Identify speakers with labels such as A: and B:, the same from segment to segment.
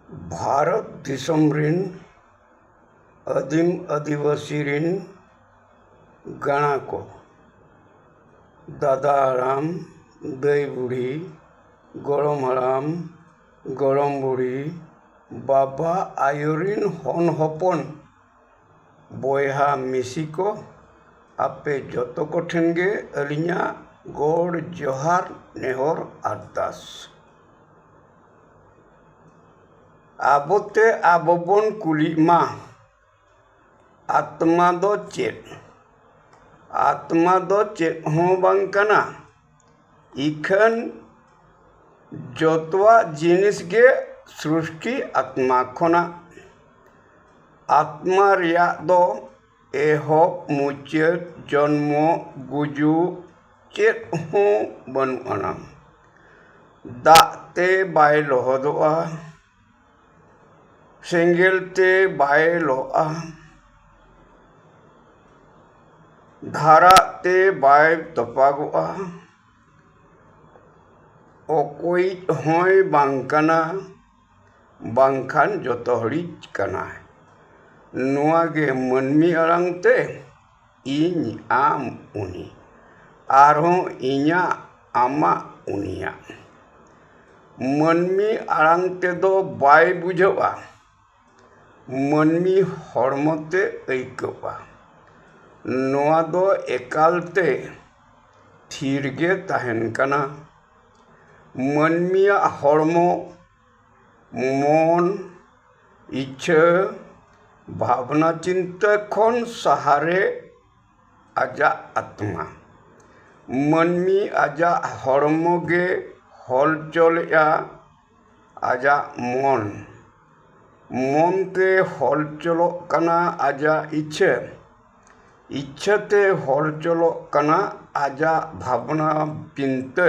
A: भारत दिसम रिन आदिम आदिवासी रिन गाणा को दादा हाड़ाम दाई बुढ़ी गड़म हाड़ाम गड़म बुढ़ी बाबा आयो रिन हन हपन बयहा मिसी को आपे जतो को ठेन गे अलिᱧᱟ गोड़ जोहार नेहर अरदास आबोते आबोबन कुली मा आत्मा दो चेत हों बांग कना इखन जोतवा जिनिस गे सृष्टि आत्मा खोना आत्मा रिया दो एहब मुचाद जन्मो गुजु चेत हों बनुआना दाते बाय लहदोआ सेंगेल ते बाय लोआ धारा ते बाय तपागोआ ओकोई होय बांकना बांखान जोतो हड़ीज कना नुआ गे मनमी अड़ांग ते इन आम उनी आरहों इन्या आमा उनिया मनमी अड़ांग ते दो बाय बुझवा मनमी हड़मते ऐकवा नोआ दो एकालते थीरगे तहन कना मनमिया हड़मो मन इच्छा भावना चिंता खन सहारे आजा आत्मा मनमी आजा हड़मो गे हल चलया आजा मन ते हल चलो कना आजा इच्छा ते हल चलो कना आजा भावना चिंता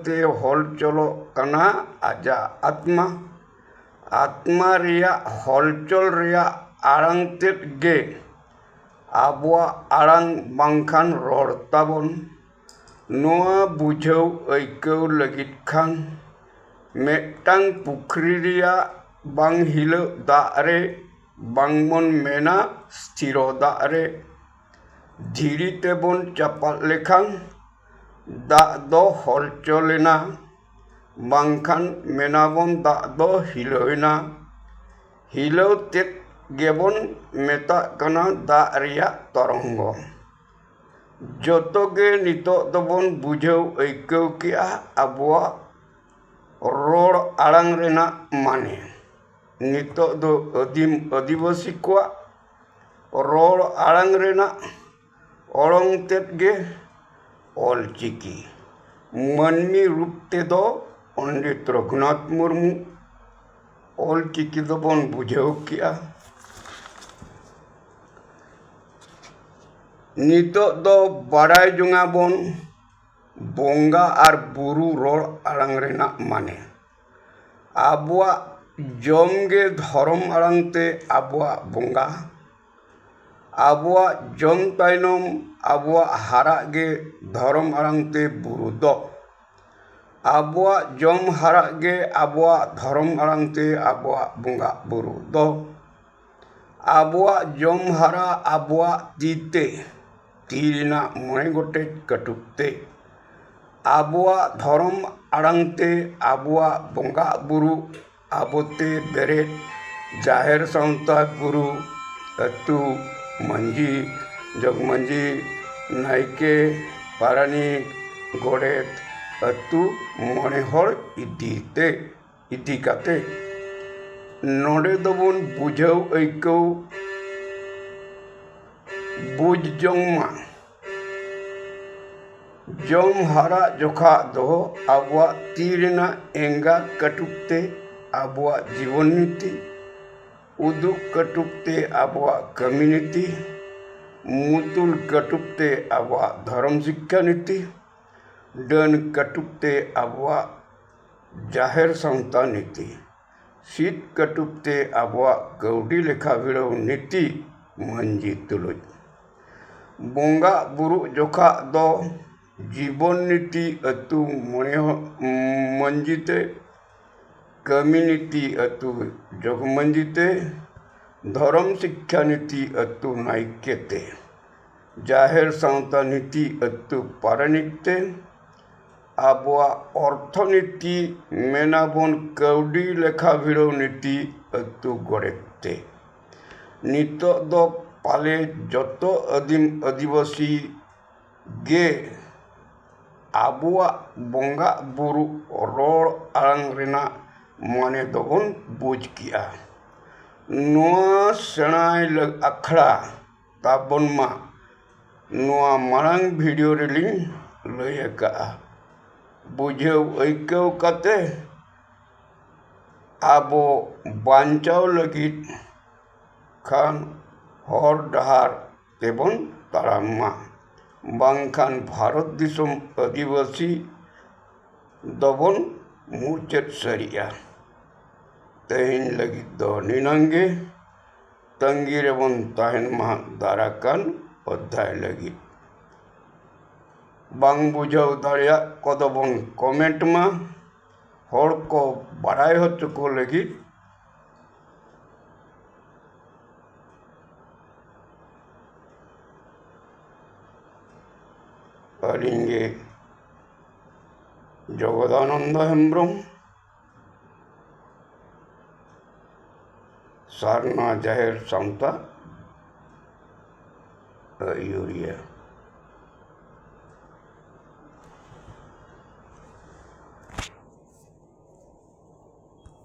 A: ते हल चलो कना आजा आत्मा रिया हलचल रिया आड़ांग तेद गे आबुआ आड़ांग बांखान रड़ ताबन नोआ बुझाव ऐकव लगिद खान मेटांग पुखरी रिया बांग हिलो दारे बांगमन मेना स्थिरो दारे धीरी तेबन चापात लेखान दा दो हलचलेना बांखान मेनाबन दा दो हिलोना हिलो तेद गेबन मेता कना दा रिया तरंगो जोतो गे नितो दोबन बुझाव ऐकव किया आबुआ रोड़ आड़ांग रेना माने नितो दो आदिम आदिवासी को रोड़ आड़ांग रेना ओरंग तेद गे ऑलचिकी मनमी रूप ते दो पंडित रघुनाथ मुर्मू ऑलचिकी दो बन बुझाव किया नितो दो बाड़ाय जुंगा बन बोंगा आर बुरु रोड़ आड़ांग रेना माने आबुआ जम गे धर्म आड़ांग ते आबुआ बोंगा आबुआ जम तायनम आबुआ हारा गे धर्म आड़ांग ते बुरु दो आबुआ जम हारा गे आबुआ धर्म आड़ांग ते आबुआ बोंगा बुरु दो आबुआ जम हारा आबुआ तीते तीरिना मोए गोटे कटुकते आबुआ धर्म आड़ांग ते आबुआ बोंगा बुरु आबोते बेरेट जाहेर सावता गुरु अतु मंजी जगमंजी नायके पारानिक गोड़ेत अतु मोने हर इदी काते नोडे दोबन बुझाव ऐकव बुझ जोंगमा जम हारा जोखा दो आबुआ तीरेना एंगा कटुकते आबुआ जीवन नीति उदुक कटुकते आबुआ कम्युनिटी मुतुल कटुकते आबुआ धर्म शिक्षा नीति डन कटुकते आबुआ जाहेर सावता नीति शीत कटुकते आबुआ कौडी लेखा विड़व नीति मंजी तुलुज बोंगा बुरु जोखा दो जीवन नीति अतु मोने मंजिते कम्युनिटी अतु जगमंजिते धर्म शिक्षा नीति अतु नाइकेते जाहेर सावता नीति अतु पारानिकते आबोआ अर्थनीति मेनाबन कौडी लेखा भिड़ो नीति अतु गड़ेते नितो दो पाले जतो आदिम आदिवासी गे आबुआ बोंगा बुरु रोड़ आड़ांग रेना माने दोबन बुझ किया नोआ सेणाय आखड़ा ताबन मा नोआ मारांग वीडियो रेलिंग लय का बुझेव ऐकव काते आबो बांचाव लगित खान हर डहार तेबन तारामा बांखान भारत दिसम आदिवासी दबन मुचेद सरिया तेहन लगित दो निनांगे तंगी रेबन ताहन मा दाराकान अध्याय लगित बांग बुझाव दाड़िया कदबन कमेंट मा हर को बाड़ाय होचो को लगित अलिंगे जगदानंद हेम्ब्रम सारना जाहेर सामता यूरिया।